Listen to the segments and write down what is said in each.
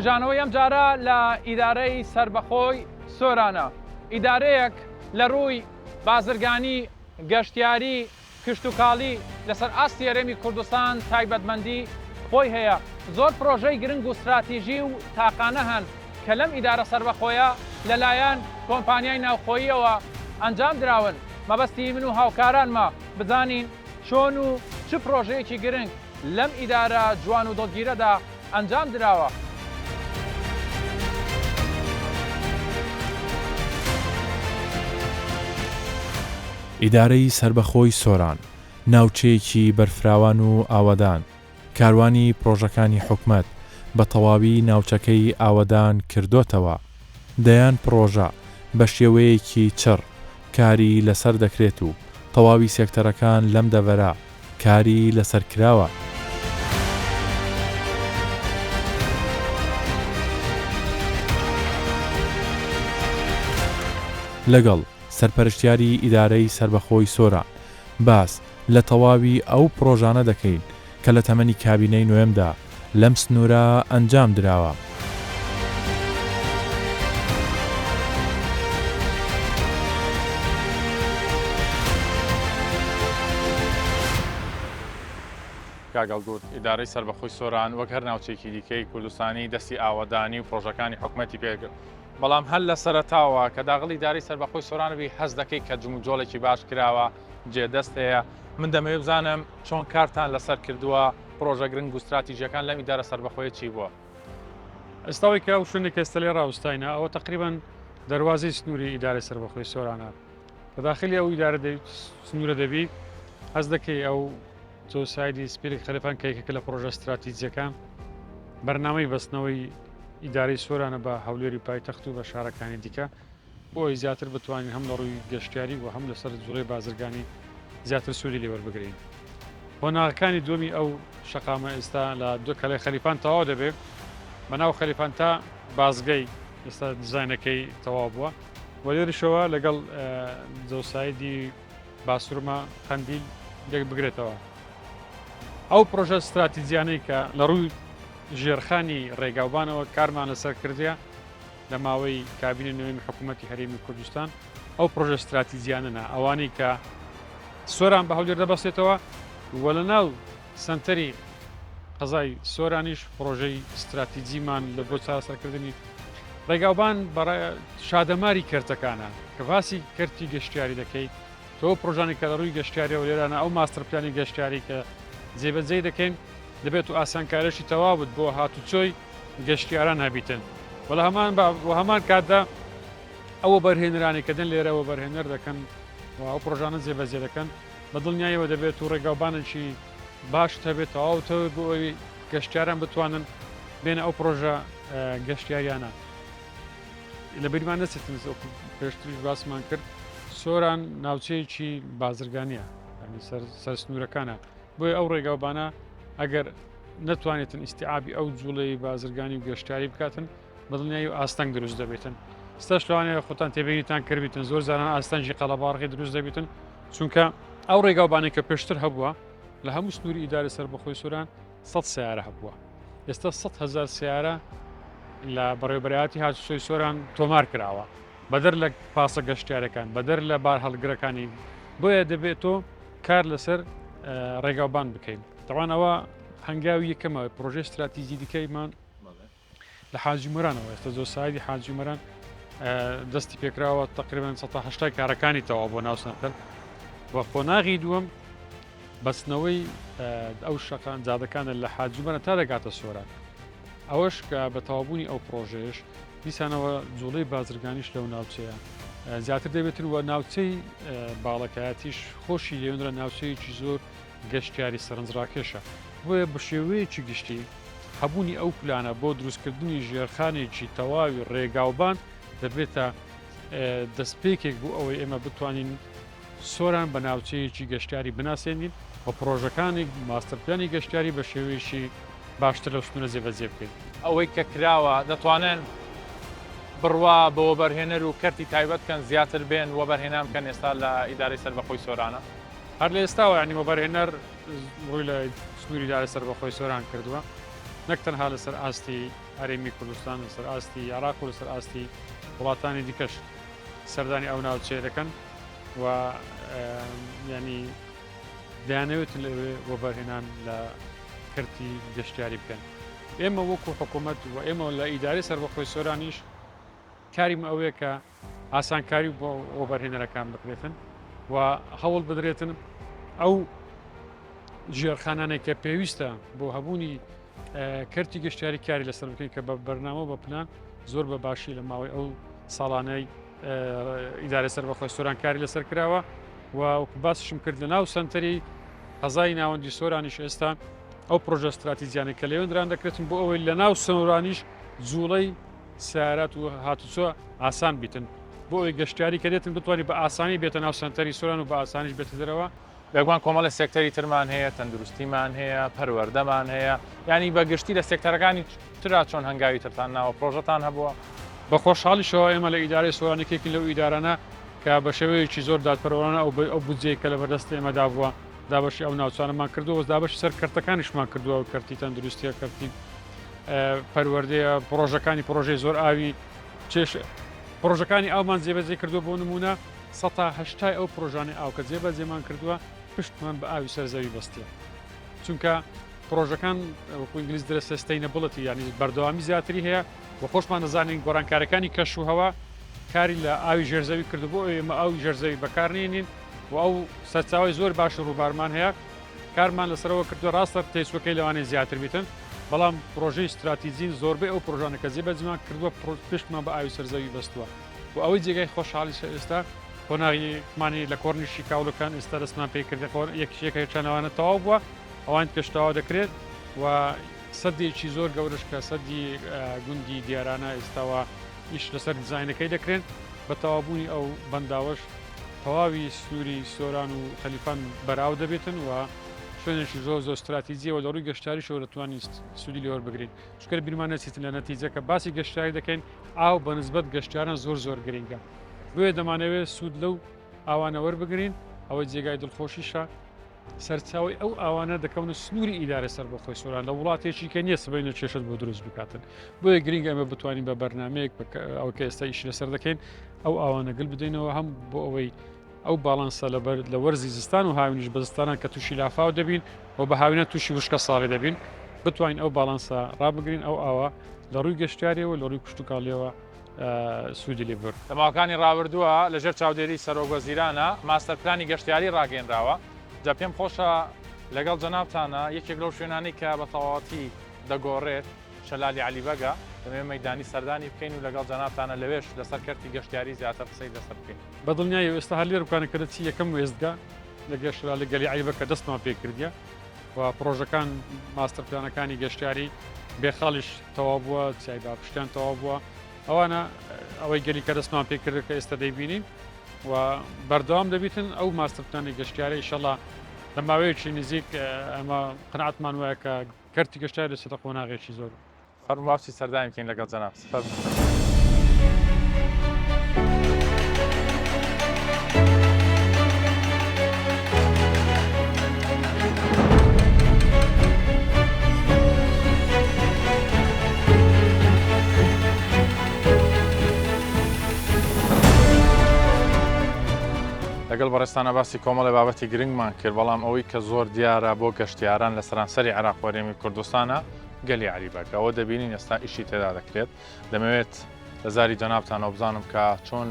هەڵبژانەوەی ئەم جارە لە ئیدارەی سربەخۆی سۆرانە، ئیدارەیەک لە ڕووی بازرگانی گەشتیاری کشتتوکاڵی لەسەر ئاستی هەرێمی کوردستان تایبەتمەندی خۆی هەیە. زۆر پرۆژەی گرنگ و استراتیژی و تاقانە هەن کە لەم ئیدارە سربەخۆیە لەلایەن کۆمپانیای ناوخۆییەوە ئەنجام دراون. مەبەستی من و هاوکارانمە بزانین چۆن و چ پرۆژەیەکی گرنگ لەم ئیدارە جوان و دڵگیرەدا ئەنجام دراوە. ئیدارەی سربەخۆی سۆران ناوچەیەکی بەرفراوان و ئاوەدان، کاروانی پرۆژەکانی حکومەت بە تەواوی ناوچەکەی ئاوەدان کردوتەوە. دەیان پرۆژە بە شێوەیەکی چڕ کاری لەسەر دەکرێت و تەواوی سێکتەرەکان لەم دەڤەرە کاری لەسەر کراوە. لەگەڵ سەرپەرشتیاری ئیدارەی سربەخۆی سۆران باس لە تەواوی ئەو پرۆژانە دەکەین کە لە تەمەنی کابینەی نوێمدا لەم سنوورە ئەنجام دراوە. کاگەڵگوت ئیدارەی سربەخۆی سۆران وەک هەر ناوچێکی دیکەی کوردستانی دەستی ئاوەدانی و پرۆژەکانی حکومەتی پێگرت. بەڵام هەل لە سەرەتاوە کە داغڵی ئیدارەی سربەخۆی سۆرانەوی هەست دەکەی کە جموجۆڵێکی باش کراوە جێدەست هەیە. من دەمەوێت بزانم چۆن کارتان لەسەر کردووە پرۆژە گرنگ و استراتیژیەکان لەم ئیدارە سربەخۆیە چی بووە؟ ئێستاوەی کە ئەو شوێنێک ئێستا لێ ڕاوستاینە ئەوە تقریباً دەواازەی سنووری ئیدارەی سربەخۆی سۆرانە. بەداخلی ئەو ئیدارە سنوورە دەبی هەست دەکەی ئەو جۆسایدی سپیری خەلفان کەیکەکە لە پرۆژە استراتیجیەکان بەرنامەی بەستنەوەی ئیدارەی سۆرانە بە هەولێری پایتەخت و بە شارەکانی دیکە بۆی زیاتر بتوانین هەم لە ڕووی گەشتیاری و هەم لەسەر جوڵەی بازرگانی زیاتر سوودی لێوەربگرین. بۆ ناغەکانی دومی ئەو شەقامە ئێستا لە دو کەلای خەلیفان تەواو دەبێت بەناو خەلیفان تا بازگەی ئێستا دیزاینەکەی تەواو بووە و لێرشەوە لەگەڵ جۆسایدی باسوورمە قەندیل لێک بگرێتەوە. ئەو پرۆژە استراتیجیانەی کە لە ڕووی ژێرخانی ڕێگاوبانەوە کارمان لەسەر کردیە لە ماوەی کابینە نوێی حکوومەتی هەرێمی کوردستان ئەو پرۆژە استراتیجیانەنە ئەوانەی کە سۆران بە هەولێر دەبەستێتەوە وە لە ناو سنتەری قەزای سۆرانیش پرۆژەی استراتیجیمان لە بۆ چارەسەرکردنی ڕێگاوبان بەڕای شادەماری کەرتەکانە کە باسی کەرتی گەشتیاری دەکەیت تۆ پرۆژانی کە لە ڕووی گەشتیاری و لێرانە ئەو ماستەرپلانی گەشتیاری کە جێبەجێ دەکەین دەبێت و ئاسانکارەشی تەواوت بۆ هاتوچۆی گەشتیاران هەبیتن وەڵا هەمان کاتدا ئەوە بەرهێنرانی کە دەن لێرەوە بەرهێنەر دەکەن و ئەو پرۆژانە جێبەجێ دەکەن بە دڵنیاییەوە دەبێت و ڕێگاوبانێکی باش هەبێت تەواوتەوە بۆ ئەوی گەشتیاران بتوانن بێنە ئەو پرۆژە گەشتیاریانە. لە بیرمان نەچێتن پێشتریش باسمان کرد سۆران ناوچەیەکی بازرگانیە سەر سنوورەکانە بۆیە ئەو ڕێگاوبانە ئەگەر نەتوانێتن ئیستیعابی ئەو جوڵەی بازرگانی و گەشتیاری بکاتن بەدڵنیایی و ئاستەنگ دروست دەبێتن. ستاش لەوانەیە خۆتان تێبینیتان کردبیتن زۆر زاران ئاستەنجی قەڵەباڕغی دروست دەبێتن چونکە ئەو ڕێگاوبانێک کە پێشتر هەبووە لە هەموو سنووری ئیدارە سەربەخۆی سۆران 100 سیارە هەبووە. ئێستا 100,000 سیارە لە بەڕێوەبەرایەتی هاتوچۆی سۆران تۆمار کراوە بەدەر لە پاسە گەشتیارەکان بەدەر لە بار هەڵگرەکانی بۆیە دەبێت تۆ کار لەسەر ڕێگاوبان بکەین. دەوانەوە هەنگاوی یەکەمە پرۆژه استراتیژی دیکەیمان لە حاجیمەرانەوە ئێستا جۆسایدی حاجیمەران دەستی پێکراوە تقریباً 180 کارەکانی تەواو بۆ ناو سنتەر و قۆناغی دووەم بەستنەوەی ئەو شەقان جادەکانە لە حاجیمەرە تا دەگاتە سۆران. ئەوەش کە بە تەوابوونی ئەو پرۆژەیەش دیسانەوە جوڵەی بازرگانیش لەو ناوچەیە زیاتر دەبێتن وە ناوچەی باڵەکایەتیش خۆشی لێونرە ناوچەیەکی زۆر گەشتیاری سەرنجڕاکێشە بۆیە بە شێوەیەکی گشتی هەبوونی ئەو پلانە بۆ دروستکردنی ژێرخانێکی تەواوی ڕێگاوبان دەبێتە دەستپێکێک بوو ئەوەی ئێمە بتوانین سۆران بە ناوچەیەکی گەشتیاری بناسێنین و پرۆژەکانی ماستەرپلانی گەشتیاری بە شێوەیەکی باشتر لەو شتونە جێبەجێ بکەین. ئەوەی کە کراوە دەتوانن بڕوا بۆ وەبەرهێنەر و کەرتی تایبەت کەن زیاتر بێن وەبەرهێنام کەن ئێستا لە ئیدارەی سەربەخۆی سۆرانە هەر لە ئێستاوە ینی وەبەرهێنەر ڕووی لە سنووری ئیدارەی سەربەخۆی سۆران کردووە نەک تەنها لەسەر ئاستی هەرێمی کوردستان لەسەر ئاستی عراق و لەسەر ئاستی وڵاتانی دیکەش سەردانی ئەو ناوچێ دەکەن و ینی دەیانەوێت لەوێ وەبەرهێنان لە کردی گەشتیاری بکەن. ئێمە وەکو حکوومەت و ئێمە لە ئیداری سەربەخۆی سۆرانیش کاریم ئەوەیە کە ئاسانکاری بۆ وەبەرهێنەرەکان بکرێتن و هەوڵ بدرێتن ئەو ژێرخانانێک کە پێویستە بۆ هەبوونی کردی گەشتیاری کاری لەسەر بکەین کە بە بەرنامە بە پلان زۆر بە باشی لە ماوەی ئەو ساڵانەی ئیدارە سەربەخۆی سۆران کاری لەسەر کراوە و باسشم کرد لە ناو سنتەری قەزای ناوەندی سۆرانیش ئێستا ئەو پرۆژە استراتیزیانە کە لەوێندران دەکرێتن بۆ ئەوەی لە ناو سۆرانیش جوڵەی سیارەت و هاتوچۆ ئاسان بیتن بۆ ئەوی گەشتیاری کە دێتن بتوانانی بە ئاسانی بێتە ناو سنتەری سۆران و بە ئاسانیش بێتە دەرەوە. بێگومان کۆمەڵە سێکتەری ترمان هەیە، تەندروستیمان هەیە، پەروەردەمان هەیە، ینی بەگشتی لە سێکتەرەکانی ترا چۆن هەنگاوی ترتان ناوە پرۆژەتان هەبووە؟ بە خۆشحاڵیشەوە ئێمە لە ئیدارەی سۆرانێکێکی لەو ئیدارانە کە بە شێوەیەکی زۆر دادپەروەرانە ئەو بودجەیە کە لە بەردەست ئێمەدا بووە دابەشی ئەو ناوچانەمان کردووە دابەشی سەر کەرتەکانیشمان کردووە و کەرتی تەندروستیە کەرتی پەروەردەیە پرۆژەکانی پرۆژەی زۆر ئاوی پرۆژەکانی ئاومان جێبەجێ کردووە بۆ نمونە 180 ئەو پرۆژانی ئاو کە جێبەجێمان کردووە پشتمان بە ئاوی سەرزەوی بەستیە چونکە پرۆژەکان وەکو ئینگلیز درە سستەینەبڵەتی ینی بەردەوامی زیاتری هەیە و خۆشمان دەزانین گۆڕانکارەکانی کەش و هەوا کاری لە ئاوی ژێرزەوی کردبوو ئێمە ئاوی ژێرزەوی بەکارنێنین و ئەو سەرچاوی زۆر باش ڕووبارمان هەیە کارمان لەسەرەوە کردو ڕاستە تێسوەکەی لەوانەیە زیاتر بیتن بەڵام پرۆژەی استراتیزین زۆربەی ئەو پرۆژانە کە جێبەجێمان کردووە پشتمان بە ئاوی سەرزەوی بەستووە و ئەوەی جێگای خۆشحاڵی ئێستا کۆناغیمانی لە کۆرنیشی کاولەکان ئێستا دەستمان پێ کرد یەکێک چەندەوانە تەواو بووە ئەوان پێشتەوا دەکرێت و سەدێکی زۆر گەورش کە سەدی گوندی دیارانە ئێستاوە ئیش لەسەر دیزاینەکەی دەکرێن بە تەوابوونی ئەو بەنداوەش تەواوی سووری سۆران و خەلیفان بەراو دەبێتن و شوێنێکی زۆر زۆر استراتیزیەوە لە ڕووی گەشتاریشەوە دەتوانین سوودی لێوە بگرین شکر بیرمان نەچێتن لە نەتیجە کە باسی گەشتاری دەکەین ئاو بە نسبەت گەشتیاران زۆر زۆر گرنگە بۆیە دەمانەوێت سوود لەو ئاوانە وەربگرین ئەوەی جێگای دڵخۆشیشە سەرچاوی ئەو ئاوانە دەکەونە سنووری ئیدارە سەربەخۆی سۆران لە وڵاتێکی کە نییە سبەینە چێشت بۆ دروست بکاتن بۆیە گرنگ ئەمە بتوانین بە بەرنمەیەک ئەو کە ئێستا ئیش لەسەر دەکەین ئەو ئاوانە گەل بدەینەوە هەم بۆ ئەوەی ئەو باڵانسە لە وەرزی زستان و هاوینیش بەزستانان کە تووشی لافاو دەبین و بە هاوینە تووشی وشکە ساڵی دەبین بتوانین ئەو باڵانسە ڕابگرین ئەو ئاوە لە ڕووی گەشتیاریەوە لە ڕووی کوشتتوکاڵیەوە سوودی لێ بر لە ماوەکانی ڕابردووە لەژێر چاودێری سەرۆگوەزیرانە ماستەر پلانی گەشتیاری ڕاگەێنراوە جا پێم خۆشە لەگەڵ جەنابتانە یەکێک لەو شوێنانی کە بە تەواوەتی دەگۆڕێت شەلالی عەلیبەگە دەمێ مەیدانی سەردانی بکەین و لەگەڵ جەنابتانە لەوێش لەسەر کەرتی گەشتیاری زیاتر قسەی لەسەر بکەین. بەدڵنیایی ئێستا هەر لێر بکانەکەدە چی یەکەم وێستگا لەگەڵ شەلالی گەلی عەلیبەگە دەستمان پێ کردیە و پرۆژەکان ماستەر پلانەکانی گەشتیاری بێخاڵیش تەواو بووە چای باپشتیان تەواو بووە ئەوانە ئەوەی گەلی کە دەستمان پێ کرد کە ئێستا دەیبینین و بەردەوام دەبیتن ئەو ماستەر پلانی گەشتیاری ئینشەڵڵا لە ماوەیەکی نزیک ئەمە قەناعەتمان وایە کە کەرتی گەشتیاری لەسەر قۆناغێکی زۆر فەرموو باوسی سەردانی بکەین لەگەڵ جەناب. لەگەڵ بەڕێستانە باسی کۆمەڵی بابەتی گرنگمان کرد بەڵام ئەوەی کە زۆر دیارە بۆ گەشتیاران لە سەرانسەری عێراق و هەرێمی کوردستانە گەلی عەلیبەگە ئەوە دەبینین ئێستا ئیشی تێدا دەکرێت دەمەوێت لە زاری جەنابتانەوە بزانم کە چۆن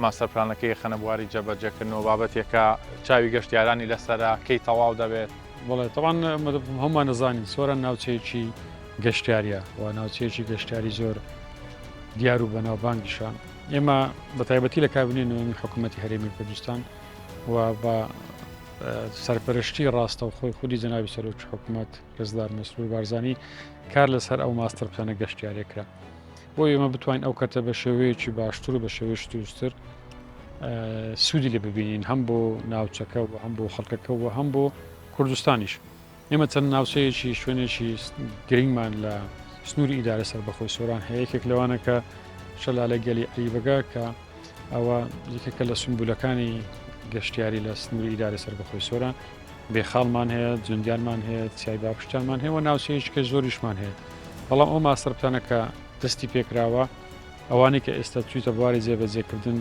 ماستەر پلانەکەی خەنە بواری جێبەجێکردنەوە بابەتێکە چاوی گەشتیارانی لەسەرە کەی تەواو دەبێت. بەڵێ تەوان هەمومان نەزانین سۆران ناوچەیەکی گەشتیاریە و ناوچەیەکی گەشتیاری زۆر دیار و بەناوبانگیشان ئێمە بە تایبەتی لە کابینێنەوەی حکوومەتی هەرێمی کوردستان و بە سەرپەرشتی ڕاستە و خۆی خودی جەنابی سەرۆکی حکوومەت ڕێزدار مەسرور بارزانی کار لەسەر ئەو ماستەر پلانە گەشتیاریەکرا بۆ ئێمە بتوانین ئەو کەتە بە شێوەیەکی باشتر و بە شێوەیەکی دروستتر سوودی لێ ببینین هەم بۆ ناوچەکە و هەم بۆ خەڵکەکە و هەم بۆ کوردستانیش. ئێمە چەند ناوچەیەکی شوێنێکی گرنگمان لە سنووری ئیدارە سەربەخۆی سۆران هەیە یەکێک لەوانە کە شەلالە گەلی عەلیبەگە کە ئەوە یەکێکە لە سمبولەکانی گەشتیاری لە سنووری ئیدارە سەربەخۆی سۆران بێخاڵمان هەیە جوندیانمان هەیە چای باپشتیانمان هەیە و ناوچەیەکی کە زۆریشمان هەیە بەڵام ئەو ماستەرپلانە کە دەستی پێکراوە ئەوانەی کە ئێستا چوویتە بواری جێبەجێکردن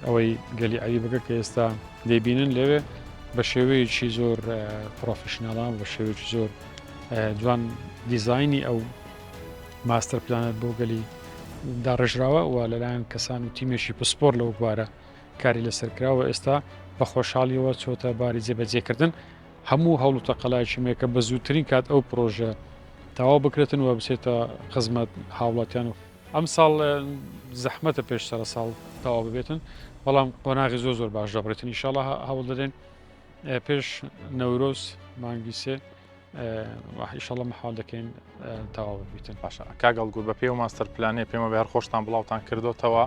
ئەوەی گەلی عەیبەکە کە ئێستا دەیبینن لەوێ بە شێوەیەکی زۆر پرۆفشناڵان بە شێوەیەکی زۆر جوان دیزایانی ئەو ماستەرپلانە بۆ گەلی داڕێژراوە و لەلایەن کەسان و تیمێکی پسپۆر لەو بوارە کاری لەسەرکراوە ئێستا بە خۆشحاڵیەوە چۆتە باری جێبەجێکردن هەموو هەوڵ و تەقەلایکی مێکە بە زووترین کات ئەو پرۆژە تەواو بکرێتن و بچێتە خزمەت هاوڵاتیان و ئەم ساڵ زەحمەتە پێش سەرە ساڵ تەواو ببێتن بەڵام قۆناغی زۆر باش دەبڕێتن ئینشاڵڵا هەوڵ دەدەین پێش نەورۆز مانگی سێ ئینشاڵڵا مەحاڵ دەکەین تەواو ببیتن. باشە کاگەڵگوور بە پێی و ماستەر پلانێ پێمە بە هەر خۆشتان بڵاوتان کردوتەوە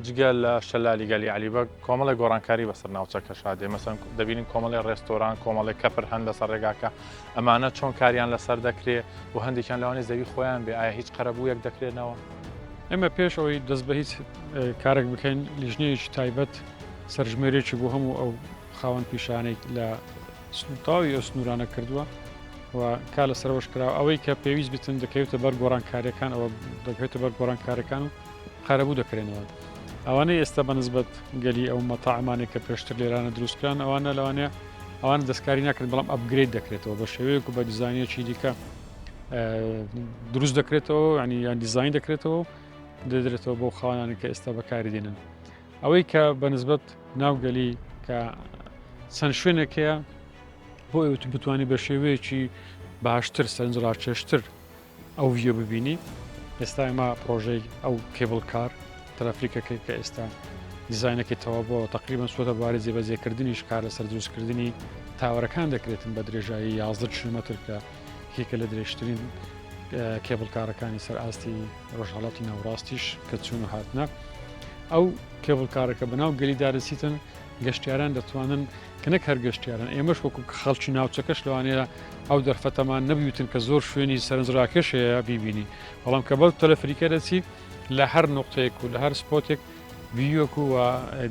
جگە لە شەلالی گەلی عەلیبەگ کۆمەڵی گۆڕانکاری بەسەر ناوچەکە شادێ مەسەن دەبینین کۆمەڵی ڕێستۆران کۆمەڵی کەپر هەن لەسەر ڕێگاکە ئەمانە چۆن کاریان لەسەر دەکرێت و هەندێکیان لەوانێ زەوی خۆیان بێ ئایا هیچ قەرەبوویەک دەکرێنەوە؟ ئێمە پێش ئەوەی دەست بە هیچ کارێک بکەین لیژنەیەکی تایبەت سەرژمێرێکی بۆ هەموو ئەو خاوەن پیشانێک لە تاوی ئەو سنوورانە کردووە و کا لە سەرەوەش کراوە ئەوەی کە پێویست بتن دەکەوێتە بەر گۆڕانکاریەکان ئەوە دەکەوێتە بەر گۆڕانکارەکان و قەرەبوو دەکرێنەوە. ئەوانەی ئێستا بەنسبەت گەلی ئەو مەتاعمانێک کە پێشتر لێرانە دروستکران ئەوانە لەوانەیە ئەوان دەستکاری ناکرێت بەڵام ئەپگرێد دەکرێتەوە بە شێوەیەک و بە دیزاینێکی دیکە دروست دەکرێتەوە ینی یان دیزاین دەکرێتەوە دەدرێتەوە بۆ خاوەنانی کە ئێستا بەکاری دێنن. ئەوەی کە بەنسبەت ناوگەلی کە چەند شوێنێکەیە بۆ ئەوت بتوانانی بە شێوەیەکی باشتر سەرنجڕاکێشتر ئەو ڤیدیۆ ببینی ئێستا ئێمە پرۆژەی ئەو کێبڵ کار تەلەفریکەکەی کە ئێستا دیزاینەکەی تەواو بۆ تقریبان سوۆتە بواری جێبەجێکردنیش کار لەسەر دروستکردنی تاوەرەکان دەکرێتن بە درێژایی 11 کیلۆمەتر کە یەکێکە لە درێژترین کێبڵ کارەکانی سەر ئاستی ڕۆژهەڵاتی ناوڕاستیش کە چوون و هاتنە ئەو کێبڵ کارەکە بەناو گەلی دارەسیتن گەشتیاران دەتوانن کە نەک هەر گەشتیارن ئێمەش وەکو خەڵکی ناوچەکەش لەوانەیە ئەو دەرفەتەمان نەبیوتن کە زۆر شوێنی سەرنجڕاکێش هەیە بیبینی بەڵام کە بەو تەلەفریکە دەچی لە هەر نقطەیەک و لە هەر سپۆتێک ڤیدیۆک و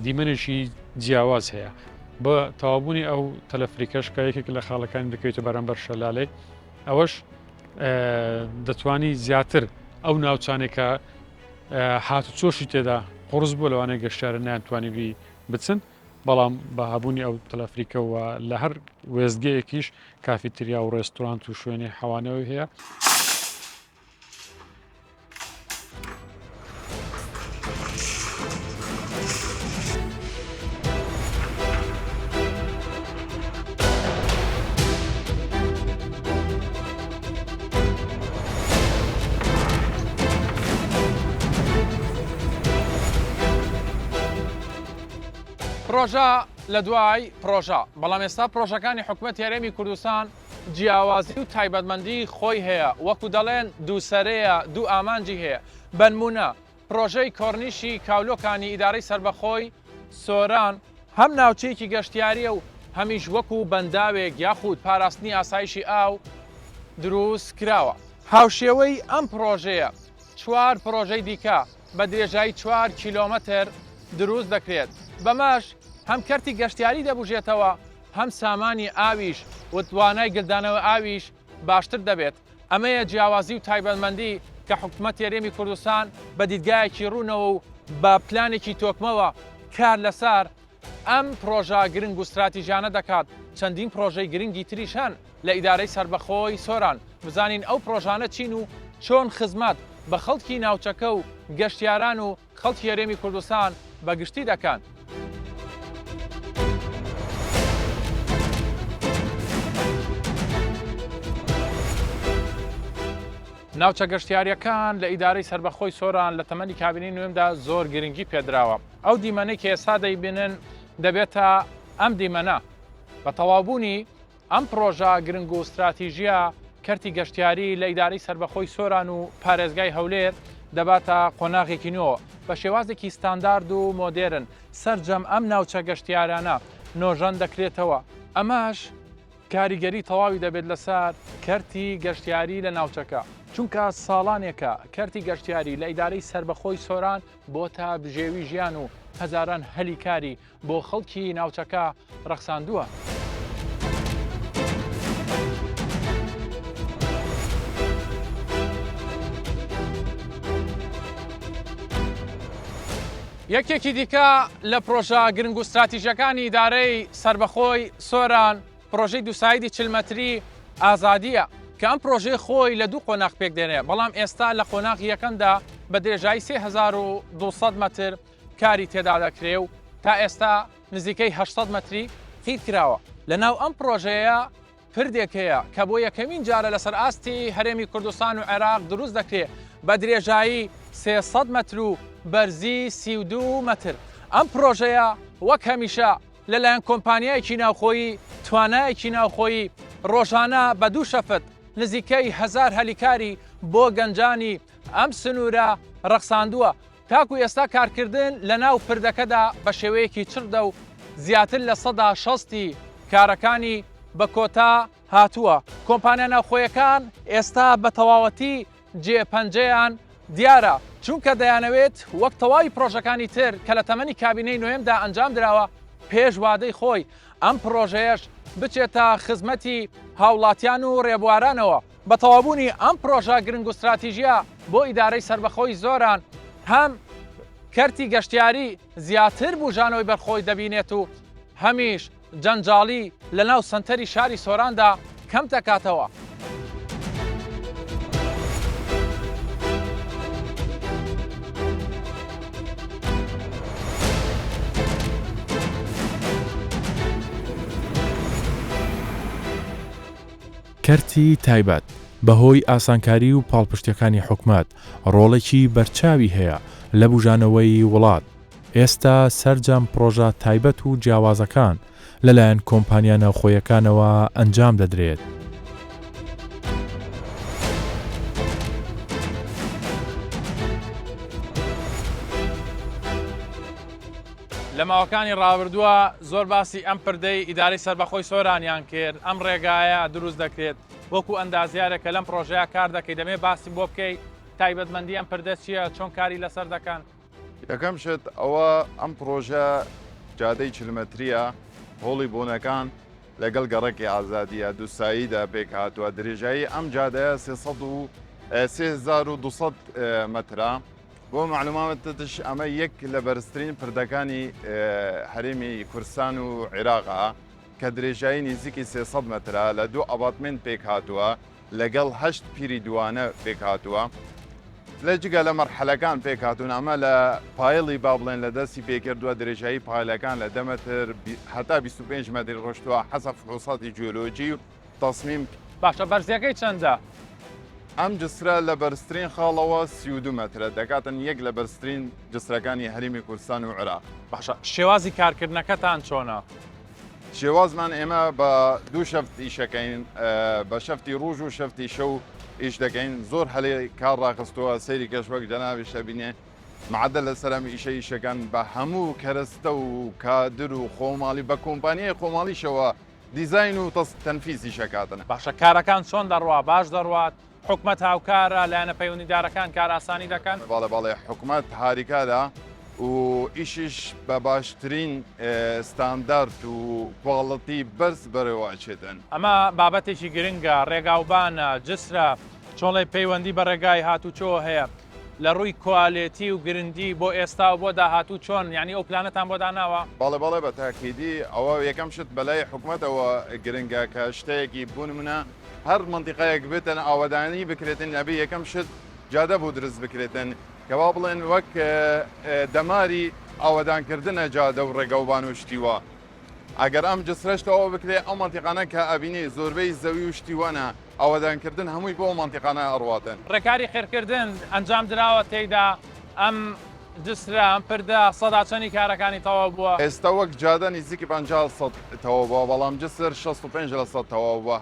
دیمەنێکی جیاواز هەیە بە تەوابوونی ئەو تەلەفریکەش کە یەکێک لە خاڵەکانی دەکەوێتە بەرامبەر شەلالەی ئەوەش دەتوانی زیاتر ئەو ناوچانێکە هاتوچۆشی تێدا قڕز بۆ لەوانەیە گەشتیارە نەیانتوانی بچن بەڵام بە هەبوونی ئەو تەلەفریکەوە لە هەر وێزگەیەکیش کافیتریا و ڕێستۆرانت و شوێنی حەوانەوەی هەیە. پرۆژە لە دوای پرۆژە بەڵام ئێستا پرۆژەکانی حکوومەت هەرێمی کوردستان جیاوازی و تایبەتمەندی خۆی هەیە وەکو دەڵێن دووسەرەیە دوو ئامانجی هەیە بنمونە پرۆژەی کۆرنیشی کاولۆکانی ئیدارەی سربەخۆی سۆران هەم ناوچەیەکی گەشتیاریە و هەمیش وەکو بەنداوێک یاخود پاراستنی ئاسایشی ئاو دروست کراوە. هاوشێوەی ئەم پرۆژەیە 4 پرۆژەی دیکە بە درێژایی 4 کیلۆمەتر دروست دەکرێت بەماش هەم کەرتی گەشتیاری دەبژێتەوە هەم سامانی ئاویش و توانای گلدانەوە ئاویش باشتر دەبێت. ئەمەیە جیاوازی و تایبەتمەندی کە حکوومەت هەرێمی کوردستان بە دیدگایەکی ڕوونەوە و بە پلانێکی تۆکمەوە کار لەسەر ئەم پرۆژە گرنگ و استراتیژیانە دەکات. چەندین پرۆژەی گرنگی تریش هەن لە ئیدارەی سربەخۆی سۆران بزانین ئەو پرۆژانە چین و چۆن خزمەت بە خەڵکی ناوچەکە و گەشتیاران و خەڵکی هەرێمی کوردستان بەگشتی دەکەن. ناوچە گەشتیاریەکان لە ئیدارەی سربەخۆی سۆران لە تەمەنی کابینی نوێمدا زۆر گرنگی پێدراوە. ئەو دیمەنەی کە ئێستا دەیبینن دەبێتە ئەم دیمەنە بە تەواوبوونی ئەم پرۆژە گرنگ و استراتیژیە کەرتی گەشتیاری لە ئیدارەی سربەخۆی سۆران و پارێزگای هەولێر دەباتە قۆناغێکی نوێ بە شێوازێکی ستاندارد و مۆدێرن سەرجەم ئەم ناوچە گەشتیارانە نۆژەن دەکرێتەوە. ئەماش کاریگەری تەواوی دەبێت لەسەر کەرتی گەشتیاری لە ناوچەکە چونکە ساڵانێکە کەرتی گەشتیاری لە ئیدارەی سربەخۆی سۆران بۆ تا بژێوی ژیان و هەزاران هەلی کاری بۆ خەڵکی ناوچەکە ڕەخساندووە. یەکێکی دیکە لە پرۆژە گرنگ و استراتیژیەکانی ئیدارەی سربەخۆی سۆران پرۆژەی دووسایدی چلمەتری ئازادیە کە ئەم پرۆژەی خۆی لە دوو قۆناغ پێک دێنێ بەڵام ئێستا لە قۆناغی یەکەمدا بە درێژایی 3200 متر کاری تێدا دەکرێ و تا ئێستا نزیکەی 800 متری خیت کراوە لەناو ئەم پرۆژەیە پردێک هەیە کە بۆ یەکەمین جارە لەسەر ئاستی هەرێمی کوردستان و عێراق دروست دەکرێت بە درێژایی 300 متر و بەرزی 32 متر ئەم پرۆژەیە وەک هەمیشە لەلایەن کۆمپانیایەکی ناوخۆیی توانایەکی ناوخۆیی ڕۆژانە بە دوو شەفت نزیکەی 1000 هەلیکاری بۆ گەنجانی ئەم سنوورە ڕەخساندووە تاکو ئێستا کارکردن لە ناو پردەکەدا بە شێوەیەکی چردە و زیاتر لە 160 کارەکانی بە کۆتا هاتووە کۆمپانیا ناوخۆیەکان ئێستا بە تەواوەتی جێپەنجەیان دیارە چونکە دەیانەوێت وەک تەواوی پرۆژەکانی تر کە لە تەمەنی کابینەی نوێمدا ئەنجام درراوە پێش وادەی خۆی ئەم پرۆژەیەش بچێتە خزمەتی هاوڵاتیان و ڕێبوارانەوە بە تەوابوونی ئەم پرۆژە گرنگ و استراتیژیە بۆ ئیدارەی سربەخۆی زۆران هەم کەرتی گەشتیاری زیاتر بوژانەوەی بەرخۆی دەبینێت و هەمیش جەنجاڵی لە ناو سنتەری شاری سۆراندا کەم دەکاتەوە. کەرتی تایبەت بەهۆی ئاسانکاری و پاڵپشتەکانی حکومەت ڕۆڵێکی بەرچاوی هەیە لە بوژانەوەی وڵات. ئێستا سەرجەم پرۆژە تایبەت و جیاوازەکان لەلایەن کۆمپانیا ناوخۆیەکانەوە ئەنجام دەدرێت. لە ماوەکانی ڕابردووە زۆر باسی ئەم پردەی ئیدارەی سربەخۆی سۆرانیان کرد ئەم ڕێگایە دروست دەکرێت وەکو ئەندازیارێکە لەم پرۆژەیە کار دەکەی دەمێ باسی بۆ بکەی تایبەتمەندی ئەم پردە چییە چۆن کاری لەسەر دەکەن یەکەم شت ئەوە ئەم پرۆژە جادەی چلمەتریە هۆڵی بۆنەکان لەگەڵ گەڕێکی ئازادیە دووساییدا پێک هاتووە درێژایی ئەم جادەیە 3200 مترە بۆ معلوماتتش ئەمە یەک لە بەرزترین پردەکانی هەرێمی کوردستان و عێراقا کە درێژایی نزیکی 300 مترە لە دوو ئەپارتمنت پێک هاتووە لەگەڵ 8 پیری دوانە پێک هاتووە لە جگە لە مەرحەلەکان پێک هاتوون ئەمە لە پایڵی با بڵێن لە دەستی پێکردووە درێژایی پایلەکان لە 10 متر هەتا 25 متر ڕۆشتووە حەسە فحوساتی جیۆلۆجی و تەسمیم باشە بەرزیەکەی چەندە؟ ئەم جسرە لە بەرزترین خاڵەوە 32 مترە دەکاتن یەک لە بەرزترین جسرەکانی هەرێمی کوردستان و عێراق. باشە شێوازی کارکردنەکەتان چۆنە؟ شێوازمان ئێمە بە دوو شەفت ئیشەکەین بە شەفتی ڕۆژ و شەفتی شەو ئیش دەکەین زۆر هەلێ کار ڕاخستەوە سەیری کەش وەک جەناوی شەبینێ معدە لە سەرم ئیشەکان بە هەموو کەرەستە و کادر و خۆماڵی بە کۆمپانیای خۆماڵیشەوە دیزاین و تەنفیزی شەکاتن. باشە کارەکان چۆن دەڕوا باش دەڕوات حکومەت هاوکارە لایەنە پەیوەندیدارەکان کار ئاسانی دەکەن؟ بەڵێ حکومەت هاریکادا و ئیشیش بە باشترین ستاندارد و کوڵەتی بەرز بەرەوەچێتن. ئەمە بابەتێکی گرنگە ڕێگاوبانە جسرە چۆڵی پەیوەندی بە ڕێگای هاتوچۆ هەیە لە ڕووی کوالێتی و گرنگی بۆ ئێستا و بۆ داهاتوو چۆن یعنی ئەو پلانەتان بۆ داناوە؟ بەڵێ بە تاکیدی ئەوە یەکەم شت بەلای حکومەتەوە گرنگە کە شتەیەکی بوون منە هەر منتیقەیەک بێتن ئاوادانی بکرێتن نەبی یەکەم شت جادە بۆ دروست بکرێتن کەوا بڵێن وەک دەماری ئاوادانکردنە جادە و ڕێگەوبان و شتیوە ئەگەر ئەم جسرەشتەوە بکرێت ئەو منتیقانە کە ئەبینی زۆربەی زەوی و شتیوانە ئاوادانکردن هەمووی بۆ منتیقانە ئەڕواتن. ڕێکاری خێرکردن ئەنجام درراوە تێیدا ئەم جسرە ئەم پردە سەدا چەندی کارەکانی تەواو بووە؟ ئێستا وەک جادە نزیکی 50 تەواو بووە بەڵام جسر 65% تەواو بووە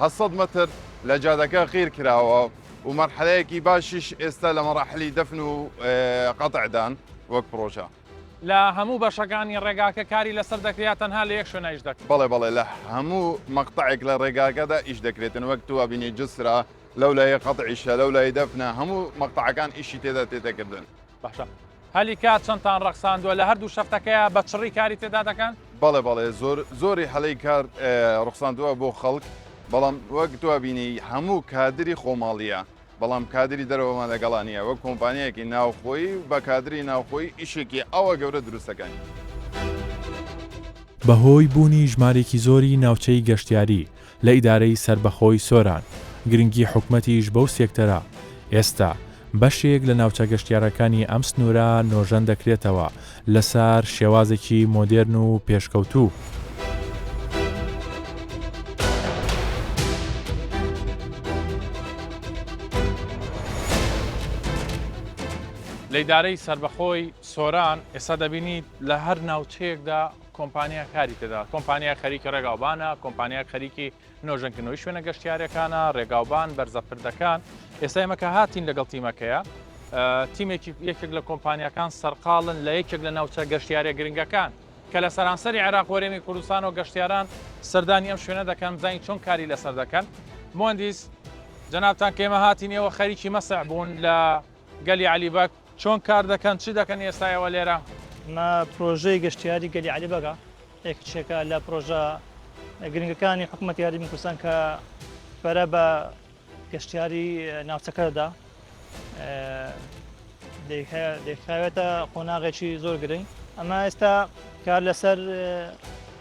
800 متر لە جادەکە خیر کراوە و مەرحەلەیەکی باشیش ئێستا لە مەراحلی دەفن و قەتعدان وەک پرۆژە. لە هەموو بەشەکانی ڕێگاکە کاری لەسەر دەکرێت تەنها لە یەک شوێنە ئیش دەکرێت؟ بەڵێ لە هەموو مەقطعێک لە ڕێگاکەدا ئیش دەکرێتن وەک تو بینی جسرە لەو لای قەتعیشە لەو لای دەفنە هەموو مەقطعەکان ئیشی تێدا تێدەکردن. باشە هەلی کات چەندتان ڕەخساندووە لە هەردوو شەفتەکەیە بە چڕی کاری تێدا دەکەن؟ بەڵێ زۆری هەلەی کار ڕخساندووە بۆ خەڵک بەڵام وەک تو بینی هەموو کادری خۆماڵیە بەڵام کادری دەرەوەمان لەگەڵانیە وە کۆمپانیایەکی ناوخۆی بە کادری ناوخۆی ئیشێکی ئەوە گەورە دروستەکانی. بەهۆی بوونی ژمارێکی زۆری ناوچەی گەشتیاری لە ئیدارەی سربەخۆی سۆران گرنگی حکومەتیش بەو سێکتەرە ئێستا بەشێک لە ناوچە گەشتیارەکانی ئەم سنوورە نۆژەن دەکرێتەوە لەسەر شێوازێکی مۆدێرن و پێشکەوتوو. لە ئیدارەی سربەخۆی سۆران ئێستا دەبینیت لە هەر ناوچەیەکدا کۆمپانیا کاری تێدا، کۆمپانیا خەریکی ڕێگاوبانە، کۆمپانیا خەریکی نۆژەنکردنەوەی شوێنە گەشتیارەکانە، ڕێگاوبان، بەرزەپردەکان. ئێستا ئێمەکە هاتین لەگەڵ تیمەکەیە، تیمێکی یەکێک لە کۆمپانیەکان سەرقاڵن لە یەکێک لە ناوچە گەشتیارە گرنگەکان کە لە سەرانسەری عێراق وەرێمی کوردستان و گەشتیاران سەردانی ئەم شوێنە دەکەن، بزانین چۆن کاری لەسەر دەکەن. مهندس جەنابتان کە ئێمە هاتینەوە خەریکی مەسح بوون لە گەلی عەلیبەک، چۆن کار دەکەن، چی دەکەن ئێستایەوە لێرە؟ ما پرۆژەی گەشتیاری گەلی عەلیبەکە یەکێکە لە پرۆژە گرنگەکانی حکوومەتی یاریمی کوردستان کە بەرە بە گەشتیاری ناوچەکەدا دەکەوێتە قۆناغێکی زۆر گرنگ. ئەمە ئێستا کار لەسەر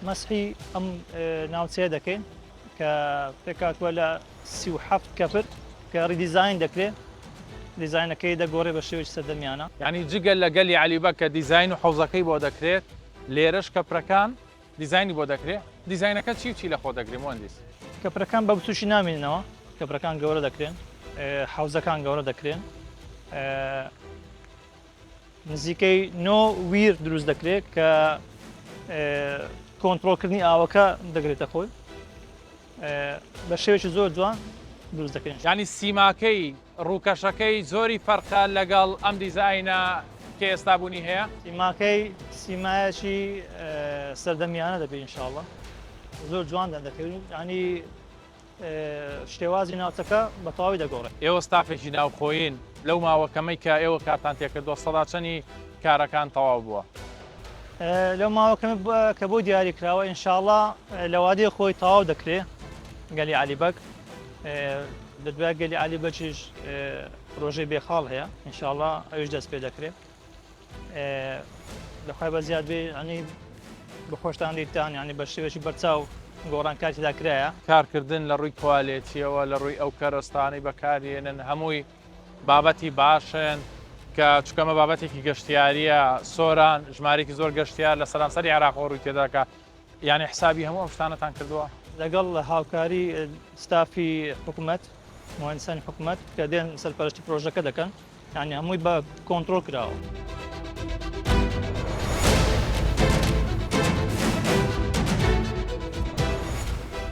مەسحی ئەم ناوچەیە دەکەین کە پێکاتوە لە 37 کەپر کە ڕیدیزاین دەکرێت، دیزاینەکەی دەگۆڕێ بە شێوەی سەردەمیانە. یعنی جگەل لە گەلی عەلیبەک کە دیزاین و حوزەکەی بۆ دەکرێت، لێرەش کەپرەکان دیزاینی بۆ دەکرێت. دیزاینەکە چی و چی لە خۆ دەگری مهندس؟ کەپرەکان بە بچوشی نامێنینەوە، کەپرەکان گەورە دەکرێن، حوزەکان گەورە دەکرێن، نزیکەی 9 ویر دروست دەکرێت کە کۆنتڕۆلکردنی ئاوەکە دەگرێتە خۆی بە شێوێکی زۆر جوان دروست دەکەین. ینی سیماکەی ڕووکەشەکەی زۆری فەرقە لەگەڵ ئەم دیزاینە کە ئێستا بوونی هەیە؟ سیماکەی سیمایەکی سەردەمیانە دەبێت ئینشاءڵڵا، زۆر جوان دەکەوێت، ینی شێوازی ناوچەکە بە تەواوی دەگۆڕێت. ئێوە ستافێکی ناوخۆیین لەو ماوەکەمەی کە ئێوە کارتان تێکردووە سەدا چەندی کارەکان تەواو بووە؟ لەو ماوەکەمە کە بۆ دیاری کراوە ئینشاءڵڵا لە وادەی خۆی تەواو دەکرێت گەلی عەلیبەک، لە دوای گەلی عەلیبەکیش پرۆژەی بێخاڵ هەیە ئینشاءڵڵا ئەوش دەست پێ دەکرێت. لەخوای بە زیاد بێ ینی بەخۆشتان دیتان ینی بە شێوەیەکی بەرچاو گۆڕانکاریدا کرایە. کارکردن لە ڕووی کوالێتیەوە لە ڕووی ئەو کەرەستانەی بەکارێنن هەمووی بابەتی باشن کە چکەمە بابەتێکی گەشتیاریە سۆران ژمارێکی زۆر گەشتیار لە سەرانسەری عێراق ڕووی تێداکە، یعنی حسابی هەموو ئەم شتانەتان کردووە؟ لەگەڵ هاوکاری ستافی حکوومەت، مهندسانی حکوومەت کە دێن سەرپەرشتی پرۆژەکە دەکەن، یعنی هەمووی بە کۆنتڕۆل کراوە.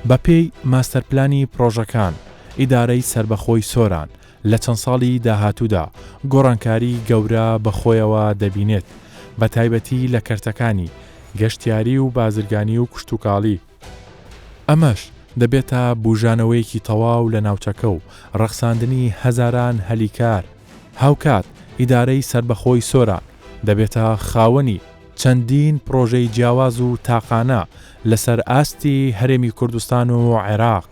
بەپێی ماستەرپلانی پرۆژەکان ئیدارەی سربەخۆی سۆران لە چەند ساڵی داهاتوودا گۆڕانکاری گەورە بەخۆیەوە دەبینێت، بە تایبەتی لە کەرتەکانی گەشتیاری و بازرگانی و کشتتوکاڵی. ئەمەش دەبێتە بوژانەوەیەکی تەواو لە ناوچەکە و ڕەخساندنی هەزاران هەلیکار. هاوکات ئیدارەی سربەخۆی سۆران دەبێتە خاوەنی چەندین پرۆژەی جیاواز و تاقانە لەسەر ئاستی هەرێمی کوردستان و عێراق.